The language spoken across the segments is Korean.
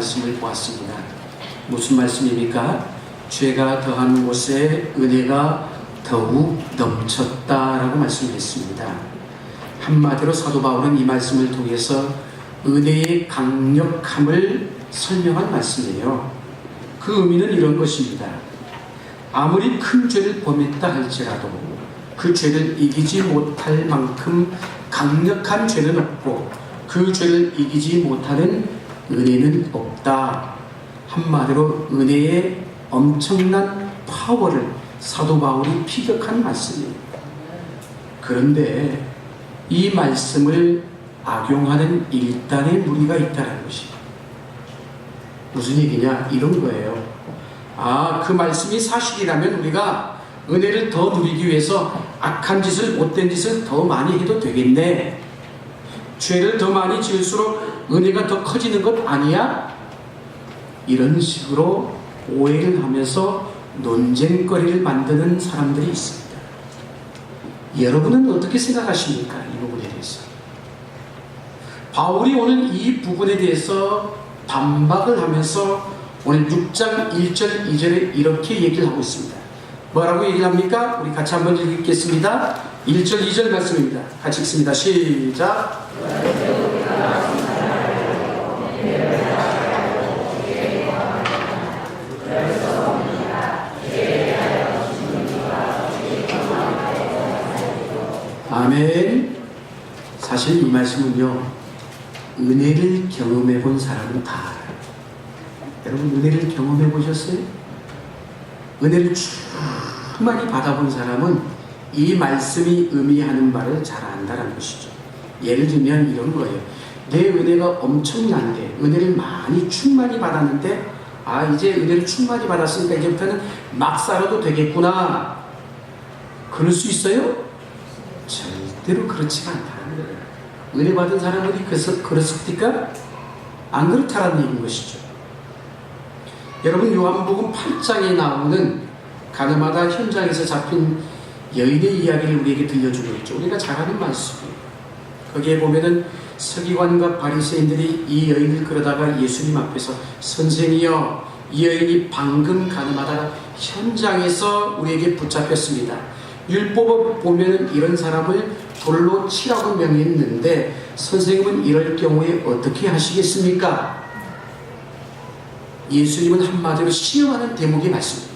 말씀을 보았습니다. 무슨 말씀입니까? 죄가 더한 곳에 은혜가 더욱 넘쳤다라고 말씀했습니다. 한마디로 사도 바울은 이 말씀을 통해서 은혜의 강력함을 설명한 말씀이에요. 그 의미는 이런 것입니다. 아무리 큰 죄를 범했다 할지라도 그 죄를 이기지 못할 만큼 강력한 죄는 없고 그 죄를 이기지 못하는 은혜는 없다. 한마디로 은혜의 엄청난 파워를 사도 바울이 피력한 말씀입니다. 그런데 이 말씀을 악용하는 일단의 무리가 있다는 것입니다. 무슨 얘기냐? 이런 거예요. 그 말씀이 사실이라면 우리가 은혜를 더 누리기 위해서 악한 짓을, 못된 짓을 더 많이 해도 되겠네. 죄를 더 많이 지을수록 은혜가 더 커지는 것 아니야? 이런 식으로 오해를 하면서 논쟁거리를 만드는 사람들이 있습니다. 여러분은 어떻게 생각하십니까? 이 부분에 대해서. 바울이 오늘 이 부분에 대해서 반박을 하면서 오늘 6장 1절 2절에 이렇게 얘기를 하고 있습니다. 뭐라고 얘기를 합니까? 우리 같이 한번 읽겠습니다. 1절 2절 말씀입니다. 같이 읽습니다. 시작. 아멘. 사실 이 말씀은요, 은혜를 경험해 본 사람은 다 알아요. 여러분, 은혜를 경험해 보셨어요? 은혜를 충만히 받아본 사람은 이 말씀이 의미하는 바를 잘 안다는 것이죠. 예를 들면 이런 거예요. 내 은혜가 엄청난데, 은혜를 많이 충만히 받았는데, 이제 은혜를 충만히 받았으니까 이제부터는 막 살아도 되겠구나. 그럴 수 있어요? 절대로 그렇지가 않다는 거예요. 은혜 받은 사람들이 그렇습니까? 안 그렇다는 얘기인 것이죠. 여러분, 요한복음 8장에 나오는 가늠하다 현장에서 잡힌 여인의 이야기를 우리에게 들려주고 있죠. 우리가 잘 아는 말씀이에요. 거기에 보면은 서기관과 바리새인들이 이 여인을 끌어다가 예수님 앞에서 선생이여, 이 여인이 방금 가늠하다가 현장에서 우리에게 붙잡혔습니다. 율법을 보면 이런 사람을 돌로 치라고 명했는데 선생님은 이럴 경우에 어떻게 하시겠습니까? 예수님은 한마디로 시험하는 대목의 말씀입니다.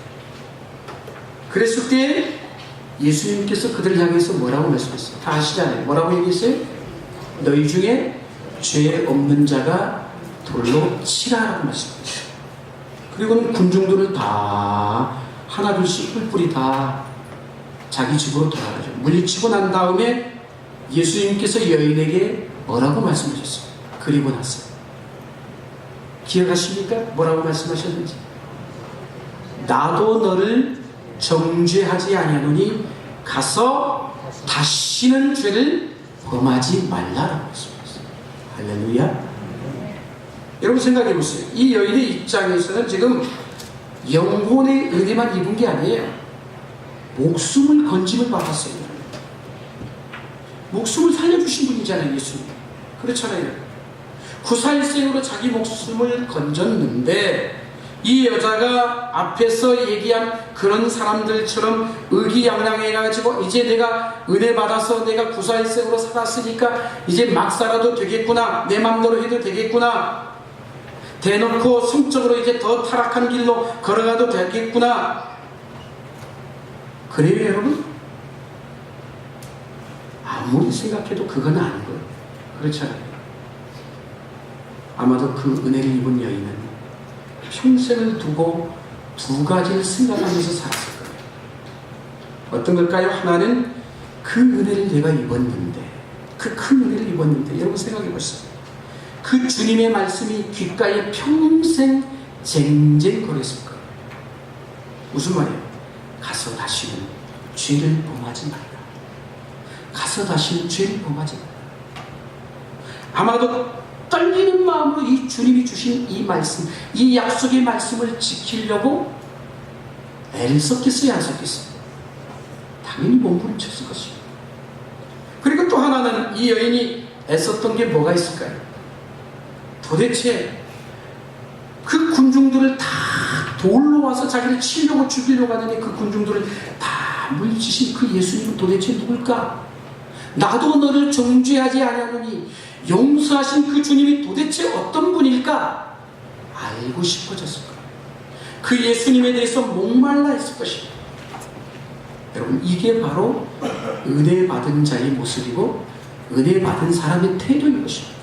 그랬을 때 예수님께서 그들을 향해서 뭐라고 말씀했어요? 다 아시잖아요. 뭐라고 얘기했어요? 너희 중에 죄 없는 자가 돌로 치라라고 말씀했어요. 그리고는 군중들을 다 하나둘씩 뿔뿔이 다 자기 집으로 돌아가죠. 물리치고 난 다음에 예수님께서 여인에게 뭐라고 말씀하셨어요? 그리고 나서 기억하십니까? 뭐라고 말씀하셨는지. 나도 너를 정죄하지 아니하노니 가서 다시는 죄를 범하지 말라라고 말씀하셨어요. 할렐루야. 여러분 생각해 보세요. 이 여인의 입장에서는 지금 영혼의 은혜만 입은 게 아니에요. 목숨을 건짐을 받았어요. 목숨을 살려주신 분이잖아요, 예수님. 그렇잖아요. 구사일생으로 자기 목숨을 건졌는데 이 여자가 앞에서 얘기한 그런 사람들처럼 의기양양해가지고 이제 내가 은혜 받아서 내가 구사일생으로 살았으니까 이제 막 살아도 되겠구나, 내 맘대로 해도 되겠구나, 대놓고 성적으로 이제 더 타락한 길로 걸어가도 되겠구나. 그래요, 여러분? 아무리 생각해도 그건 아닌 거예요. 그렇잖아요. 아마도 그 은혜를 입은 여인은 평생을 두고 두 가지를 생각하면서 살았을 거예요. 어떤 걸까요? 하나는 그 은혜를 내가 입었는데, 그 큰 은혜를 입었는데, 여러분 생각해 보세요. 그 주님의 말씀이 귓가에 평생 쟁쟁거렸을 거예요. 무슨 말이에요? 가서 다시는 죄를 범하지 말라. 가서 다시는 죄를 범하지 말라. 아마도 떨리는 마음으로 이 주님이 주신 이 말씀, 이 약속의 말씀을 지키려고 애를 썼겠어요, 안 썼겠어요? 당연히 몸부림쳤을 것입니다. 그리고 또 하나는 이 여인이 애썼던 게 뭐가 있을까요? 도대체 군중들을 다 돌로 와서 자기를 치려고 죽이려고 하는데 그 군중들을 다 물리치신 그 예수님은 도대체 누굴까? 나도 너를 정죄하지 아니하노니 용서하신 그 주님이 도대체 어떤 분일까? 알고 싶어졌을 거예요. 그 예수님에 대해서 목말라 했을 것입니다. 여러분, 이게 바로 은혜 받은 자의 모습이고 은혜 받은 사람의 태도인 것입니다.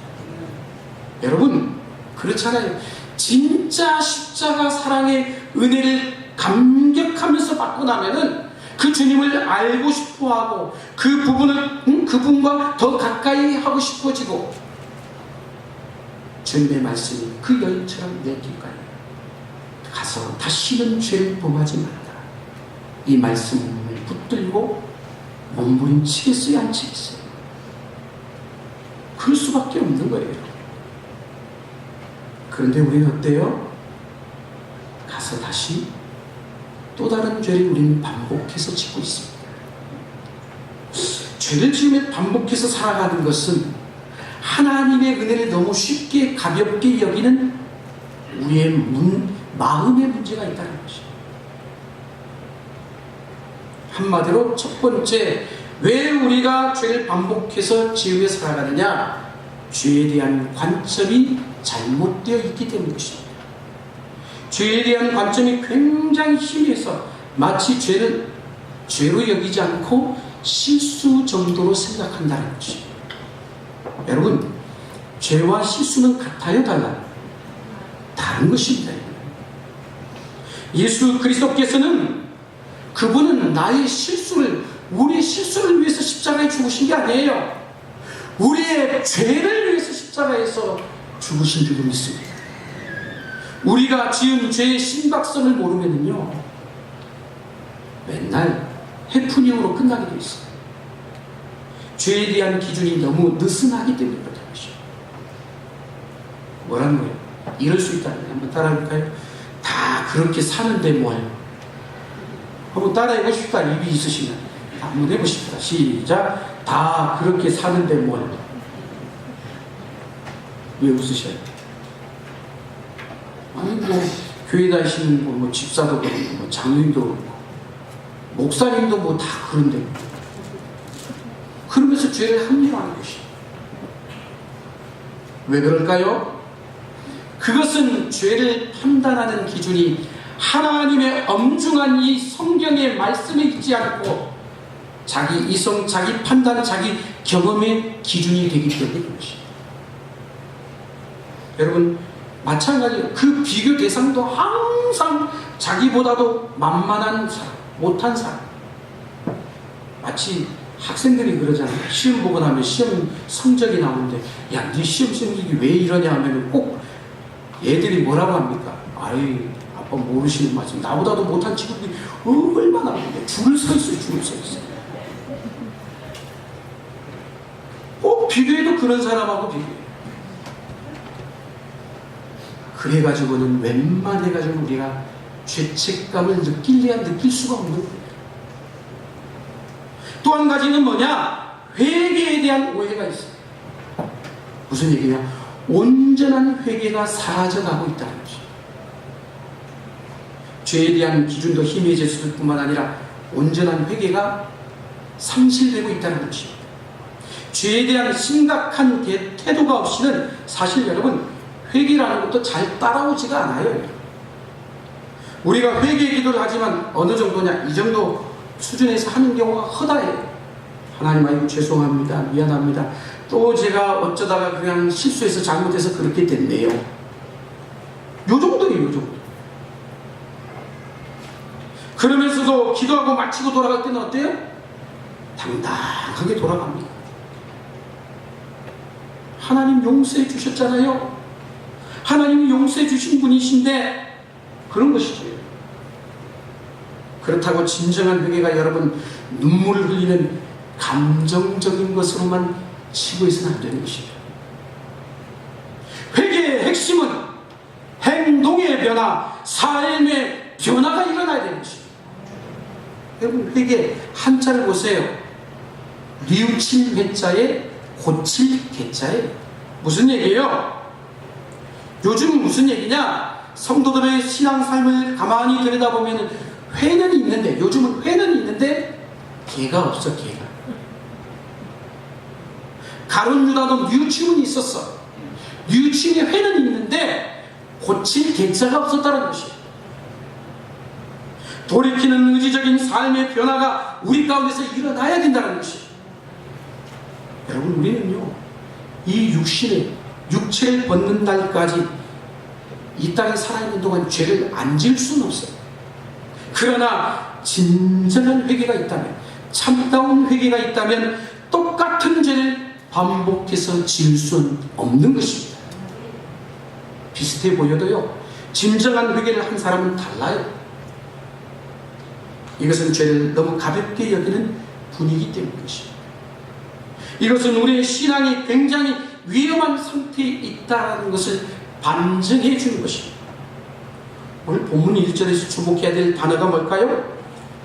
여러분, 그렇잖아요. 진짜 십자가 사랑의 은혜를 감격하면서 받고 나면은 그 주님을 알고 싶어하고 그 부분을 그분과 더 가까이 하고 싶어지고, 주님의 말씀이 그 여인처럼 내 뒷가에 가서 다시는 죄를 범하지 말라. 이 말씀을 붙들고 몸부림치겠어요, 안 치겠어요? 그럴 수밖에 없는 거예요. 그런데 우리는 어때요? 가서 다시 또 다른 죄를 우리는 반복해서 짓고 있습니다. 죄를 지으며 반복해서 살아가는 것은 하나님의 은혜를 너무 쉽게 가볍게 여기는 우리의 마음의 문제가 있다는 것입니다. 한마디로 첫 번째, 왜 우리가 죄를 반복해서 지으며 살아가느냐? 죄에 대한 관점이 잘못되어 있기 때문인 것입니다. 죄에 대한 관점이 굉장히 희미해서 마치 죄를 죄로 여기지 않고 실수 정도로 생각한다는 것입니다. 여러분, 죄와 실수는 같아요, 달라요? 다른 것입니다. 예수 그리스도께서는 그분은 나의 실수를, 우리의 실수를 위해서 십자가에 죽으신 게 아니에요. 우리의 죄를 위해서 십자가에서 죽으신 줄로 믿습니다. 우리가 지은 죄의 심각성을 모르면요, 맨날 해프닝으로 끝나게 되어 있어요. 죄에 대한 기준이 너무 느슨하기 때문에 그렇다는 것이죠. 뭐라는 거예요? 이럴 수 있다는 거예요. 한번 따라해볼까요? 다 그렇게 사는데 뭘? 한번 따라해보고 싶다. 입이 있으시면 한번 해보십시다. 시작. 다 그렇게 사는데 뭘? 왜 웃으셔요? 아니 뭐 교회 다니시는 뭐 집사도 그렇고 뭐 장로님도 그렇고 목사님도 뭐 다 그런데 그러면서 죄를 합리화하는 것이에요. 왜 그럴까요? 그것은 죄를 판단하는 기준이 하나님의 엄중한 이 성경의 말씀에 있지 않고 자기 이성, 자기 판단, 자기 경험의 기준이 되기 때문에 그것입니다. 여러분, 마찬가지로 그 비교 대상도 항상 자기보다도 만만한 사람, 못한 사람. 마치 학생들이 그러잖아요. 시험 보고 나면 시험 성적이 나오는데, 야, 네 시험 성적이 왜 이러냐 하면 꼭 애들이 뭐라고 합니까? 아이, 아빠 모르시는 말씀. 나보다도 못한 친구들이 얼마나 많은데 줄을 서 있어요, 줄을 서 있어요. 꼭 비교해도 그런 사람하고 비교해요. 그래가지고는 웬만해가지고 우리가 죄책감을 느낄래야 느낄 수가 없는 거예요. 또 한 가지는 뭐냐? 회개에 대한 오해가 있어요. 무슨 얘기냐? 온전한 회개가 사라져가고 있다는 것이죠. 죄에 대한 기준도 희미해졌을 뿐만 아니라 온전한 회개가 상실되고 있다는 것입니다. 죄에 대한 심각한 태도가 없이는 사실 여러분 회개라는 것도 잘 따라오지가 않아요. 우리가 회개 기도를 하지만 어느 정도냐? 이 정도 수준에서 하는 경우가 허다해요. 하나님, 아이고 죄송합니다, 미안합니다, 또 제가 어쩌다가 그냥 실수해서 잘못해서 그렇게 됐네요. 요 정도예요, 요 정도. 그러면서도 기도하고 마치고 돌아갈 때는 어때요? 당당하게 돌아갑니다. 하나님 용서해 주셨잖아요. 하나님이 용서해 주신 분이신데 그런 것이죠. 그렇다고 진정한 회개가 여러분 눈물을 흘리는 감정적인 것으로만 치고 있으면 안 되는 것입니다. 회개의 핵심은 행동의 변화, 삶의 변화가 일어나야 되는 것입니다. 여러분, 회개 한자를 보세요. 뉘우칠 회자에 고칠 개자에 무슨 얘기예요? 요즘 무슨 얘기냐? 성도들의 신앙 삶을 가만히 들여다보면 회는 있는데, 요즘은 회는 있는데 개가 없어. 개가. 가룟 유다도 뉘우침은 있었어. 뉘우침의 회는 있는데 고칠 개자가 없었다는 것이에요. 돌이키는 의지적인 삶의 변화가 우리 가운데서 일어나야 된다는 것이에요. 여러분, 우리는요, 이 육체를 벗는 날까지 이 땅에 살아있는 동안 죄를 안 지을 수는 없어요. 그러나 진정한 회개가 있다면, 참다운 회개가 있다면 똑같은 죄를 반복해서 지을 수는 없는 것입니다. 비슷해 보여도요, 진정한 회개를 한 사람은 달라요. 이것은 죄를 너무 가볍게 여기는 분위기 때문인 것입니다. 이것은 우리의 신앙이 굉장히 위험한 상태에 있다는 것을 반증해 주는 것입니다. 오늘 본문 1절에서 주목해야 될 단어가 뭘까요?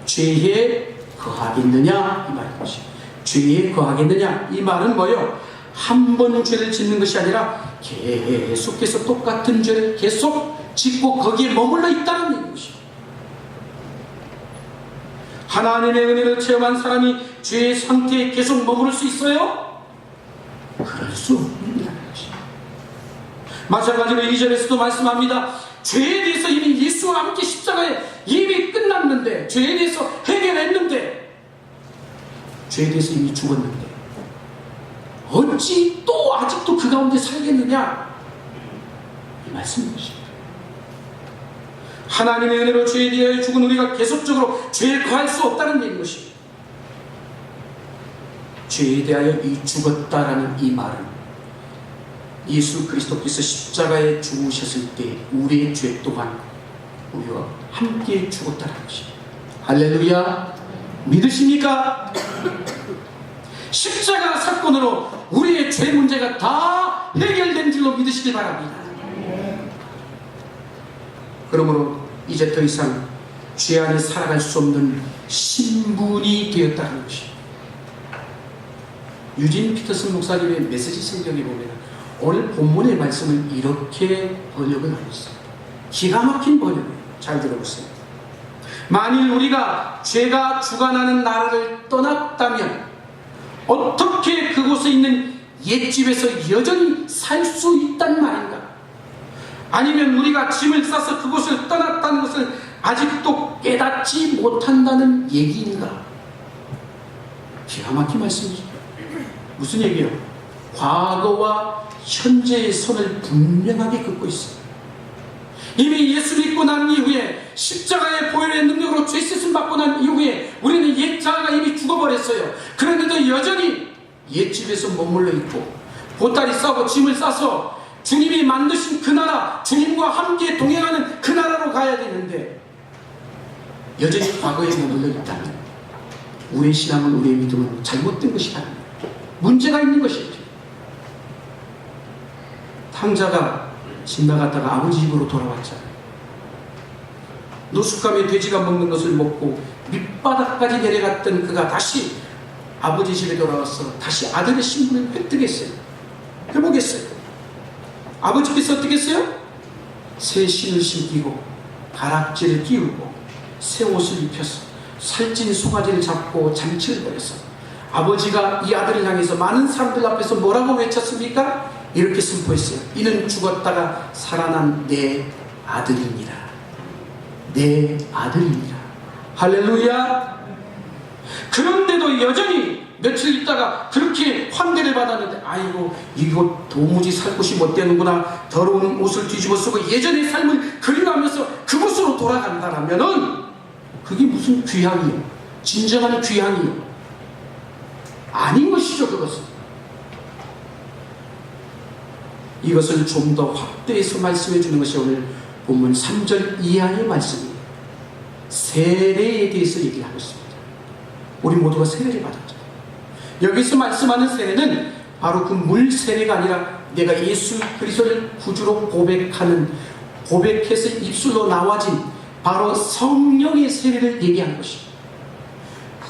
죄에 거하겠느냐, 이 말인 것입니다. 죄에 거하겠느냐, 이 말은 뭐예요? 한 번 죄를 짓는 것이 아니라 계속해서 똑같은 죄를 계속 짓고 거기에 머물러 있다는 것입니다. 하나님의 은혜를 체험한 사람이 죄의 상태에 계속 머무를 수 있어요? 그럴 수 없습니다. 마찬가지로 2절에서도 말씀합니다. 죄에 대해서 이미 예수와 함께 십자가에 이미 끝났는데, 죄에 대해서 해결했는데, 죄에 대해서 이미 죽었는데 어찌 또 아직도 그 가운데 살겠느냐, 이 말씀이십니다. 하나님의 은혜로 죄에 대하여 죽은 우리가 계속적으로 죄에 거할 수 없다는 얘기인 것입니다. 죄에 대하여 이 죽었다라는 이 말은 예수 그리스도께서 십자가에 죽으셨을 때 우리의 죄 또한 우리와 함께 죽었다는 것입니다. 할렐루야. 믿으십니까? 십자가 사건으로 우리의 죄 문제가 다 해결된 줄로 믿으시기 바랍니다. 그러므로 이제 더 이상 죄 안에 살아갈 수 없는 신분이 되었다는 것입니다. 유진 피터슨 목사님의 메시지 성경에 보면 오늘 본문의 말씀을 이렇게 번역을 하고 있습니다. 기가 막힌 번역이에요. 잘 들어보세요. 만일 우리가 죄가 주관하는 나라를 떠났다면 어떻게 그곳에 있는 옛집에서 여전히 살 수 있단 말인가? 아니면 우리가 짐을 싸서 그곳을 떠났다는 것을 아직도 깨닫지 못한다는 얘기인가? 기가 막힌 말씀이죠. 무슨 얘기예요? 과거와 현재의 선을 분명하게 긋고 있어요. 이미 예수 믿고 난 이후에 십자가의 보혈의 능력으로 죄 씻음 받고 난 이후에 우리는 옛 자아가 이미 죽어버렸어요. 그런데도 여전히 옛집에서 머물러 있고 보따리 싸고 짐을 싸서 주님이 만드신 그 나라, 주님과 함께 동행하는 그 나라로 가야 되는데 여전히 과거에 머물러 있다면 우리의 신앙은, 우리의 믿음은 잘못된 것이다. 문제가 있는 것이죠. 탕자가 집 나갔다가 아버지 집으로 돌아왔잖아요. 노숙하며 돼지가 먹는 것을 먹고 밑바닥까지 내려갔던 그가 다시 아버지 집에 돌아와서 다시 아들의 신분을 획득했어요. 회복했어요. 아버지께서 어떻게 했어요? 새 신을 신기고 가락지를 끼우고 새 옷을 입혀서 살찐 송아지를 잡고 잔치를 벌였어. 아버지가 이 아들을 향해서 많은 사람들 앞에서 뭐라고 외쳤습니까? 이렇게 선포했어요. 이는 죽었다가 살아난 내 아들입니다. 내 아들입니다. 할렐루야. 그런데도 여전히 며칠 있다가 그렇게 환대를 받았는데, 아이고 이거 도무지 살 곳이 못 되는구나, 더러운 옷을 뒤집어 쓰고 예전의 삶을 그리워하면서 그곳으로 돌아간다라면은 그게 무슨 귀향이요? 진정한 귀향이요? 아닌 것이죠. 그것은. 이것을 좀 더 확대해서 말씀해 주는 것이 오늘 본문 3절 이하의 말씀입니다. 세례에 대해서 얘기를 하고 있습니다. 우리 모두가 세례를 받았죠. 여기서 말씀하는 세례는 바로 그 물 세례가 아니라 내가 예수 그리스도를 구주로 고백해서 입술로 나와진 바로 성령의 세례를 얘기하는 것입니다.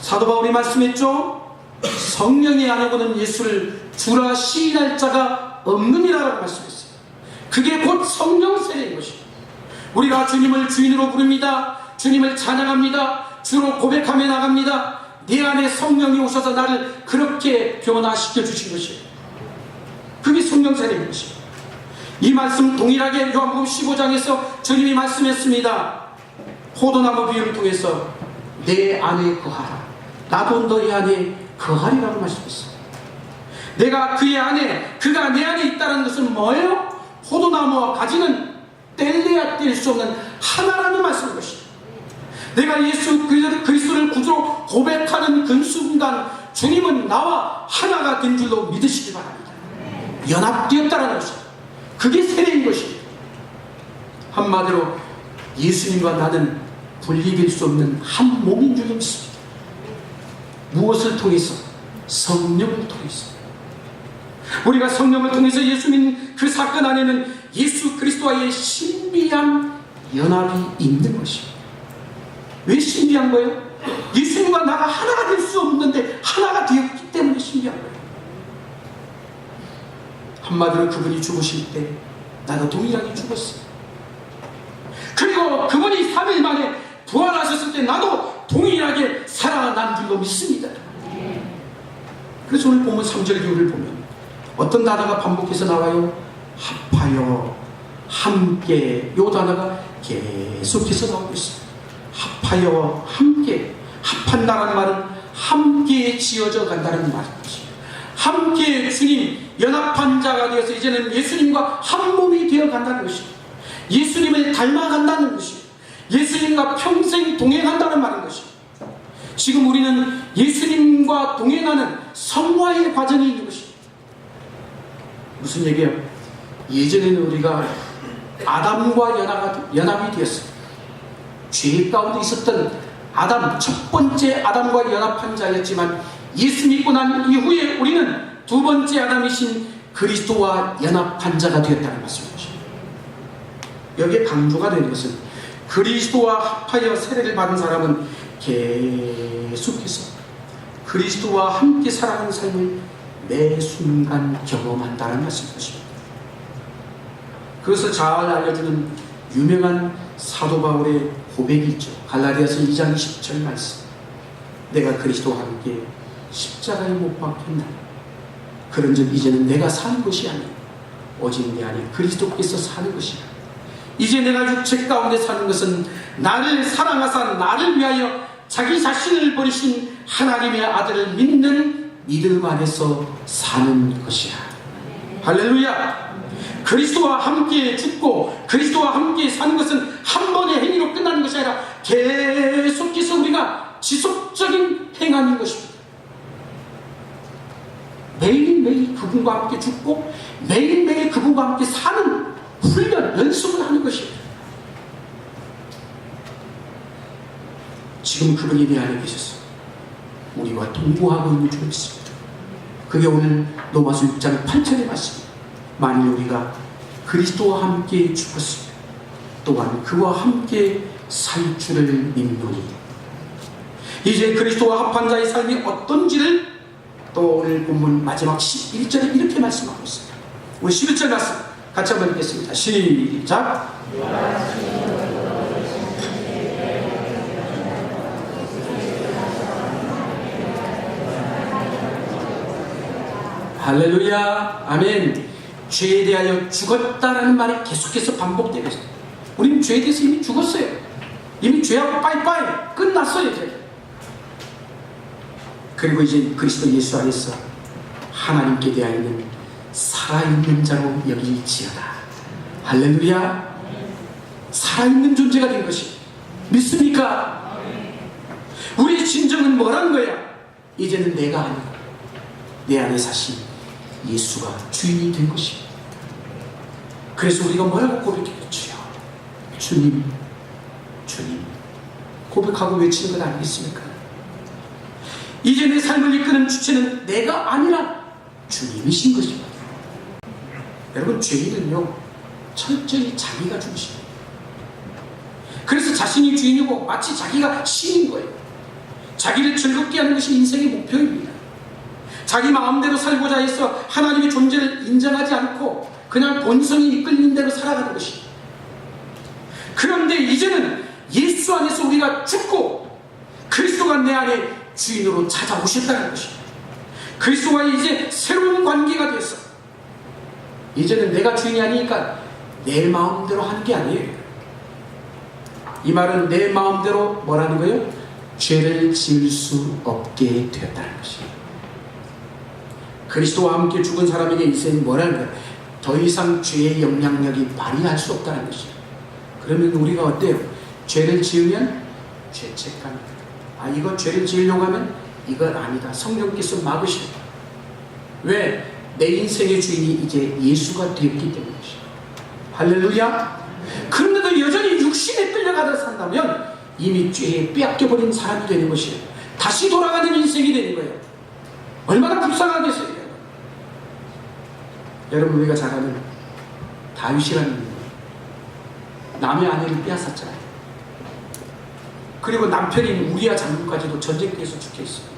사도 바울이 말씀했죠. 성령의 안에고는 예수를 주라 시인할 자가 없느니라라고 말씀했어요. 그게 곧 성령 세례인 것입니다. 우리가 주님을 주인으로 부릅니다. 주님을 찬양합니다. 주로 고백하며 나갑니다. 내 안에 성령이 오셔서 나를 그렇게 변화시켜 주신 것이에요. 그게 성령 세례인 것이에요. 이 말씀 동일하게 요한복음 15장에서 주님이 말씀했습니다. 포도나무 비유를 통해서 내 안에 거하라. 나도 너희 안에 거하리라고 말씀했어요. 내가 그의 안에, 그가 내 안에 있다는 것은 뭐예요? 포도나무와 가지는 뗄래야 뗄 수 없는 하나라는 말씀인 것이에요. 내가 예수 그리스도를 구주로 고백하는 그 순간 주님은 나와 하나가 된 줄로 믿으시기 바랍니다. 연합되었다는 것이에요. 그게 세례인 것입니다. 한마디로 예수님과 나는 분리될 수 없는 한 몸인 줄로 믿습니다. 무엇을 통해서? 성령을 통해서. 우리가 성령을 통해서 예수 믿는 그 사건 안에는 예수 그리스도와의 신비한 연합이 있는 것입니다. 왜 신비한 거예요? 예수님과 나가 하나가 될 수 없는데 하나가 되었기 때문에 신비한 거예요. 한마디로 그분이 죽으실 때 나도 동일하게 죽었어요. 그리고 그분이 3일 만에 부활하셨을 때 나도 동일하게 살아난 줄로 믿습니다. 그래서 오늘 보면 3절 기울을 보면 어떤 단어가 반복해서 나와요? 합하여, 함께. 이 단어가 계속해서 나오고 있습니다. 합하여, 함께. 합한다는 말은 함께 지어져 간다는 말이죠. 함께 주님, 연합한 자가 되어서 이제는 예수님과 한 몸이 되어 간다는 것입니다. 예수님을 닮아간다는 것입니다. 예수님과 평생 동행한다는 말인 것입니다. 지금 우리는 예수님과 동행하는 성화의 과정이 있는 것입니다. 무슨 얘기예요? 예전에는 우리가 아담과 연합이 되었습니다. 죄 가운데 있었던 아담, 첫 번째 아담과 연합한 자였지만 예수 믿고 난 이후에 우리는 두 번째 아담이신 그리스도와 연합한 자가 되었다는 말씀이죠. 여기에 강조가 되는 것은 그리스도와 합하여 세례를 받은 사람은 계속해서 그리스도와 함께 살아가는 삶을 매 순간 경험한다는 말씀이십니다. 그것을 잘 알려주는 유명한 사도 바울의 고백이 있죠. 갈라디아서 2장 20절 말씀. 내가 그리스도와 함께 십자가에 못 박혔나. 그런즉 이제는 내가 사는 것이 아니라 오직 내 안에 그리스도께서 사는 것이라. 이제 내가 육체 가운데 사는 것은 나를 사랑하사 나를 위하여 자기 자신을 버리신 하나님의 아들을 믿는 믿음 안에서 사는 것이야. 할렐루야. 그리스도와 함께 죽고 그리스도와 함께 사는 것은 한 번의 행위로 끝나는 것이 아니라 계속해서 우리가 지속적인 행함인 것입니다. 매일매일 그분과 함께 죽고 매일매일 그분과 함께 사는 훈련, 연습을 하는 것입니다. 지금 그분이 내 안에 계셔서 우리와 동거하고 있는 줄 믿습니다. 그게 오늘 로마서 6장 8절의 말씀입니다. 만일 우리가 그리스도와 함께 죽었으면 또한 그와 함께 살 줄을 믿노니. 이제 그리스도와 합한 자의 삶이 어떤지를 또 오늘 본문 마지막 11절에 이렇게 말씀하고 있습니다. 우리 11절 말씀 같이 한번 읽겠습니다. 시작. 할렐루야. 아멘. 죄에 대하여 죽었다라는 말이 계속해서 반복되고 있어요. 우리는 죄에 대해서 이미 죽었어요. 이미 죄하고 빠이빠이 끝났어요. 이제. 그리고 이제 그리스도 예수 안에서 하나님께 대하여는 살아있는 자로 여길지어다. 할렐루야. 살아있는 존재가 된 것이 믿습니까? 우리의 진정은 뭐란 거야? 이제는 내가 아니라 내 안에 사신 예수가 주인이 된 것입니다. 그래서 우리가 뭐라고 고백해요? 주여, 주님, 주님 고백하고 외치는 것 아니겠습니까? 이제 내 삶을 이끄는 주체는 내가 아니라 주님이신 것입니다. 여러분, 죄인은요 철저히 자기가 중심이에요. 그래서 자신이 주인이고 마치 자기가 신인 거예요. 자기를 즐겁게 하는 것이 인생의 목표입니다. 자기 마음대로 살고자 해서 하나님의 존재를 인정하지 않고 그냥 본성이 이끌리는 대로 살아가는 것입니다. 그런데 이제는 예수 안에서 우리가 죽고 그리스도가 내 안에 주인으로 찾아오셨다는 것입니다. 그리스도와 이제 새로운 관계가 됐어. 이제는 내가 주인이 아니니까 내 마음대로 하는 게 아니에요. 이 말은 내 마음대로 뭐라는 거예요? 죄를 지을 수 없게 되었다는 것입니다. 그리스도와 함께 죽은 사람에게 인생이 뭐라는 거예요? 더 이상 죄의 영향력이 발휘할 수 없다는 것이에요. 그러면 우리가 어때요? 죄를 지으면 죄책감입니다. 이거 죄를 지으려고 하면 이건 아니다. 성령께서 막으시오. 왜? 내 인생의 주인이 이제 예수가 되었기 때문이죠. 할렐루야. 그런데도 여전히 육신에 끌려가다 산다면 이미 죄에 빼앗겨버린 사람이 되는 것이에요. 다시 돌아가는 인생이 되는 거예요. 얼마나 불쌍하겠어요. 여러분, 우리가 잘 아는 다윗이라는 인물, 남의 아내를 빼앗았잖아요. 그리고 남편인 우리아 장군까지도 전쟁터에서 죽게 했습니다.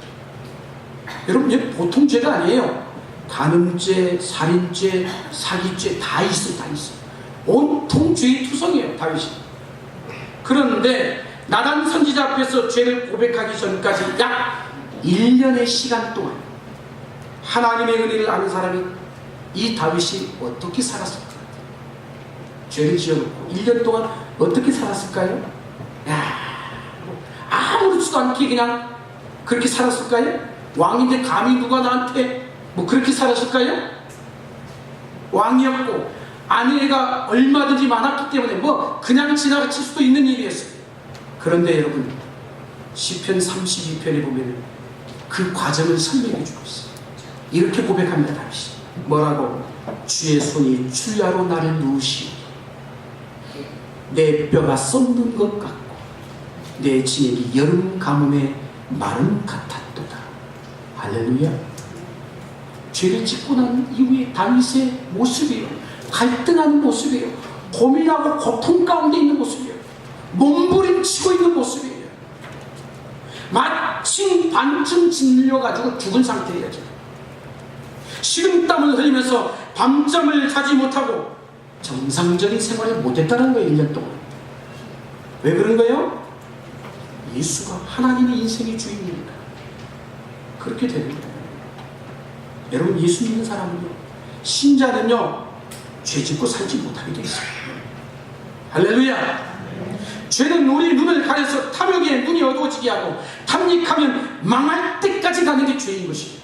여러분, 이게 보통 죄가 아니에요. 간음죄, 살인죄, 사기죄 다 있어요. 다 있어요. 온통 죄의 투성이에요, 다윗이. 그런데 나단 선지자 앞에서 죄를 고백하기 전까지 약 1년의 시간 동안 하나님의 은혜를 아는 사람이 이 다윗이 어떻게 살았을까? 죄를 지어놓고 1년 동안 어떻게 살았을까요? 아무렇지도 않게 그냥 그렇게 살았을까요? 왕인데 감히 누가 나한테 그렇게 살았을까요? 왕이었고 아내가 얼마든지 많았기 때문에 그냥 지나칠 수도 있는 일이었어요. 그런데 여러분, 시편 32편에 보면 그 과정을 설명해 주고 있어요. 이렇게 고백합니다. 다윗이 뭐라고? 주의 손이 출야로 나를 누우시니 내 뼈가 썩는 것 같고 내 진액이 여름 가뭄의 마름 같았도다. 할렐루야. 죄를 짓고 난 이후에 다윗의 모습이에요. 갈등하는 모습이에요. 고민하고 고통 가운데 있는 모습이에요. 몸부림치고 있는 모습이에요. 마침 반쯤 질려가지고 죽은 상태예요. 식은땀을 흘리면서 밤잠을 자지 못하고 정상적인 생활을 못했다는 거예요. 1년 동안. 왜 그런 거예요? 예수가 하나님의 인생의 주인이니까 그렇게 되는 거예요. 여러분, 예수 믿는 사람은요, 신자는요, 죄 짓고 살지 못하게 돼 있어요. 할렐루야. 죄는 우리 눈을 가려서 탐욕에 눈이 어두워지게 하고 탐닉하면 망할 때까지 가는 게 죄인 것이에요.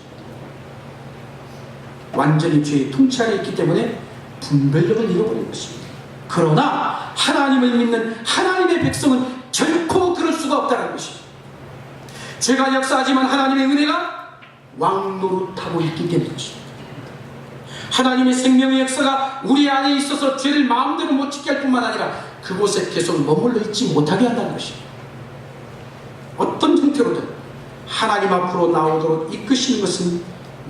완전히 죄에 통찰해 있기 때문에 분별력을 잃어버린 것입니다. 그러나 하나님을 믿는 하나님의 백성은 결코 그럴 수가 없다는 것입니다. 죄가 역사하지만 하나님의 은혜가 왕노릇하고 있기 때문이죠. 하나님의 생명의 역사가 우리 안에 있어서 죄를 마음대로 못 지게 할 뿐만 아니라 그곳에 계속 머물러 있지 못하게 한다는 것입니다. 어떤 형태로든 하나님 앞으로 나오도록 이끄시는 것은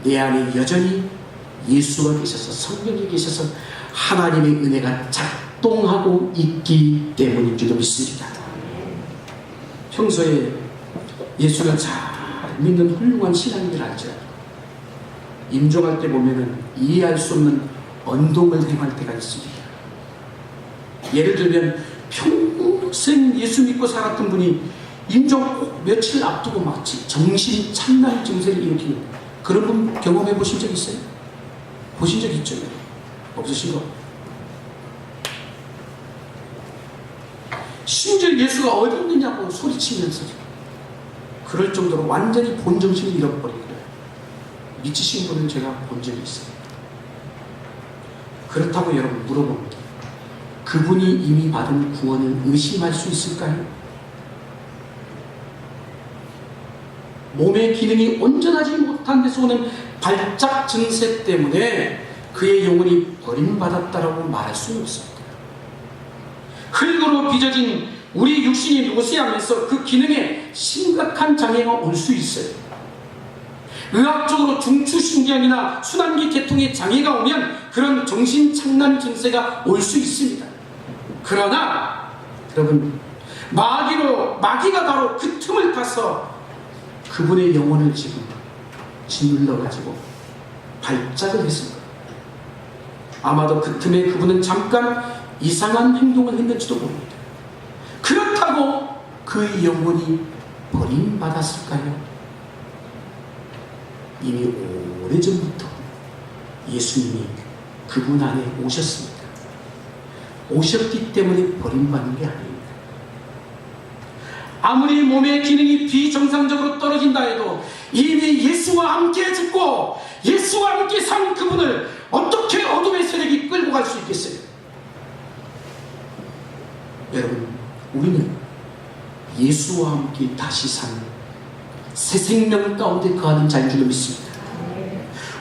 내 안에 여전히 예수가 계셔서, 성령이 계셔서 하나님의 은혜가 작동하고 있기 때문인 줄도 믿습니다. 평소에 예수를 잘 믿는 훌륭한 신앙인들 알죠? 임종할 때 보면은 이해할 수 없는 언동을 행할 때가 있습니다. 예를 들면 평생 예수 믿고 살았던 분이 임종 며칠 앞두고 마치 정신 참난 증세를 일으키는 그런 분 경험해 보신 적 있어요? 보신 적 있죠? 없으신 거? 심지어 예수가 어디 있느냐고 소리치면서 그럴 정도로 완전히 본정신을 잃어버린 거예요. 미치신 분은 제가 본 적이 있어요. 그렇다고 여러분 물어봅니다. 그분이 이미 받은 구원을 의심할 수 있을까요? 몸의 기능이 온전하지 못한 데서 오는 발작 증세 때문에 그의 영혼이 버림받았다라고 말할 수는 없습니다. 흙으로 빚어진 우리 육신이 노쇠하면서 그 기능에 심각한 장애가 올 수 있어요. 의학적으로 중추신경이나 순환기 계통에 장애가 오면 그런 정신착란 증세가 올 수 있습니다. 그러나 여러분, 마귀가 바로 그 틈을 타서 그분의 영혼을 지금 짓눌러가지고 발작을 했습니다. 아마도 그 틈에 그분은 잠깐 이상한 행동을 했는지도 모릅니다. 죽었다고 그 영혼이 버림받았을까요? 이미 오래전부터 예수님이 그분 안에 오셨습니다. 오셨기 때문에 버림받는 게 아닙니다. 아무리 몸의 기능이 비정상적으로 떨어진다 해도 이미 예수와 함께 죽고 예수와 함께 산 그분을 어떻게 어둠의 세력이 끌고 갈 수 있겠어요? 여러분, 우리는 예수와 함께 다시 산 새 생명 가운데 거하는 자인 줄 믿습니다.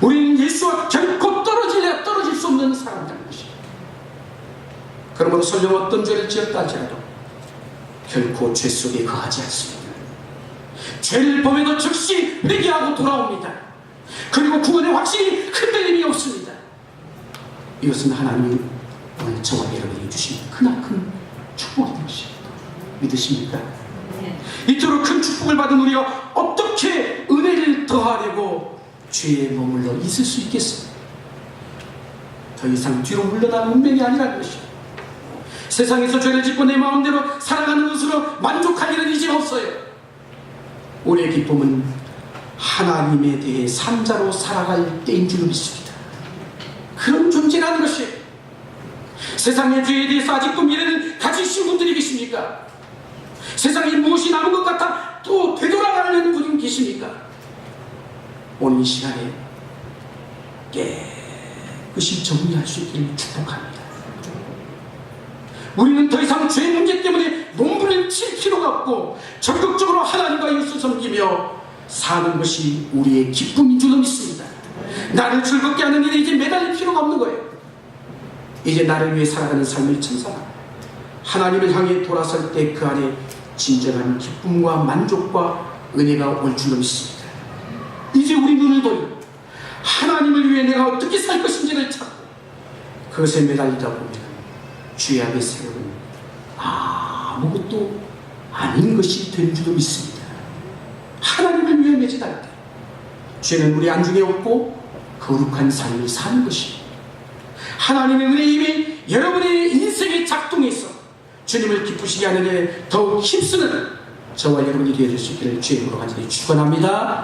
우리는 예수와 결코 떨어질 수 없는 사람들인 것입니다. 그러므로 설령 어떤 죄를 지었다 할지라도 결코 죄 속에 거하지 않습니다. 죄를 범해도 즉시 회개하고 돌아옵니다. 그리고 구원의 확신이 흔들림이 없습니다. 이것은 하나님이 오늘 저와 여러분에게 주신 크나큰 축복인 것입니다. 믿으십니까? 이토록 큰 축복을 받은 우리가 어떻게 은혜를 더하려고 죄에 머물러 있을 수 있겠습니까? 더 이상 뒤로 물러나는 운명이 아니라는 것입니다. 세상에서 죄를 짓고 내 마음대로 살아가는 것으로 만족할 일은 이제 없어요. 우리의 기쁨은 하나님에 대해 산자로 살아갈 때인 줄 믿습니다. 그런 존재라는 것이에요. 세상의 죄에 대해서 아직도 미래를 가지신 분들이 계십니까? 세상에 무엇이 남은 것 같아 또 되돌아가려는 분이 계십니까? 오늘 이 시간에 깨끗이 정리할 수 있기를 축복합니다. 우리는 더 이상 죄 문제 때문에 몸부림을 칠 필요가 없고 적극적으로 하나님과 예수 섬기며 사는 것이 우리의 기쁨인 줄로 믿습니다. 나를 즐겁게 하는 일에 이제 매달릴 필요가 없는 거예요. 이제 나를 위해 살아가는 삶을 천사가 하나님을 향해 돌아설 때 그 안에 진정한 기쁨과 만족과 은혜가 올 줄로 믿습니다. 이제 우리 눈을 돌려 하나님을 위해 내가 어떻게 살 것인지를 찾고 그것에 매달리다 보면 죄악의 세력은 아무것도 아닌 것이 된 줄로 믿습니다. 하나님을 위해 매진할 때 죄는 우리 안중에 없고 거룩한 삶을 사는 것입니다. 하나님의 은혜의 힘이 여러분의 인생에 작동해서 주님을 기쁘시게 하는 데 더욱 힘쓰는 저와 여러분이 되어줄 수 있기를 주의 이름으로 간절히 축원합니다.